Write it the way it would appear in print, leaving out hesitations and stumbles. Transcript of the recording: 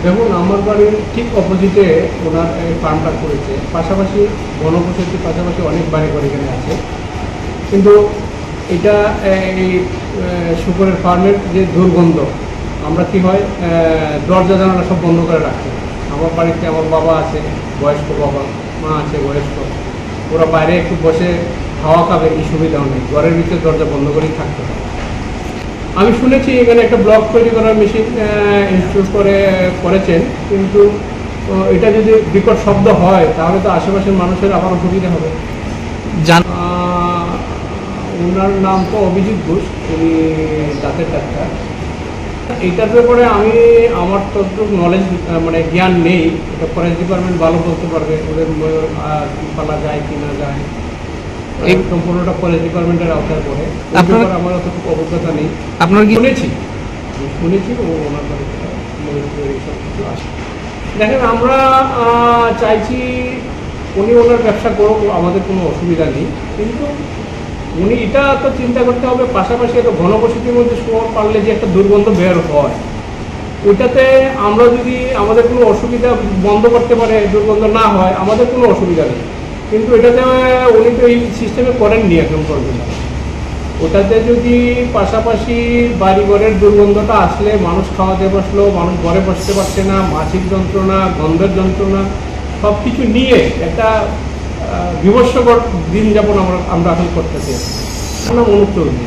দেখুন, আমার বাড়ির ঠিক অপোজিটে ওনার এই ফার্মটা করেছে, পাশাপাশি ঘনবসতির পাশাপাশি অনেক বাড়িঘর এখানে আছে। কিন্তু এটা এই শুকরের ফার্মের যে দুর্গন্ধ, আমরা কি হয় দরজা জানালা সব বন্ধ করে রাখি। আমার বাড়িতে আমার বাবা আছে, বয়স্ক বাবা, মা আছে বয়স্ক, ওরা বাইরে একটু বসে হাওয়া খাবে, এই সুবিধাও নেই, ঘরের ভিতরে দরজা বন্ধ করেই থাকতে হয়। আমি শুনেছি এখানে একটা ব্লক তৈরি করার মেশিন ইনস্টল করেছেন, কিন্তু এটা যদি বিকট শব্দ হয় তাহলে তো আশেপাশের মানুষের আবার অসুবিধা হবে। ওনার নাম তো অভিজিৎ ঘোষ, উনি দাঁতের ডাক্তার। এইটার ব্যাপারে আমার ততটুকু নলেজ মানে জ্ঞান নেই। এটা ফরেস্ট ডিপার্টমেন্ট ভালো বলতে পারবে, ওদের পালা যায় কি না যায়, সম্পূর্ণটা ফরেস্ট ডিপার্টমেন্টের আওতায় পড়ে। আমার অতটুকু অভিজ্ঞতা নেই। আপনার কি শুনেছি ও ওনার বাড়িতে সব কিছু আসে। দেখেন, আমরা চাইছি উনি ওনার ব্যবসা করুক, আমাদের কোনো অসুবিধা নেই, কিন্তু উনি এটা তো চিন্তা করতে হবে, পাশাপাশি একটা ঘনবসতির মধ্যে শোয়ার পারলে যে একটা দুর্গন্ধ বের হয়, ওইটাতে আমরা যদি আমাদের কোনো অসুবিধা বন্ধ করতে পারে, দুর্গন্ধ না হয়, আমাদের কোনো অসুবিধা নেই। কিন্তু এটাতে উনি তো এই সিস্টেমে করেননি এখন পর্যন্ত। ওটাতে যদি পাশাপাশি বাড়িঘরের দুর্গন্ধটা আসলে মানুষ খাওয়াতে বসলো, মানুষ ঘরে বসতে পারছে না, মাছির যন্ত্রণা, গন্ধের যন্ত্রণা, সব কিছু নিয়ে একটা বিভৎসকর দিন যাপন আমরা এখন করতেছি। আমার নাম অনুপ চৌধুরী।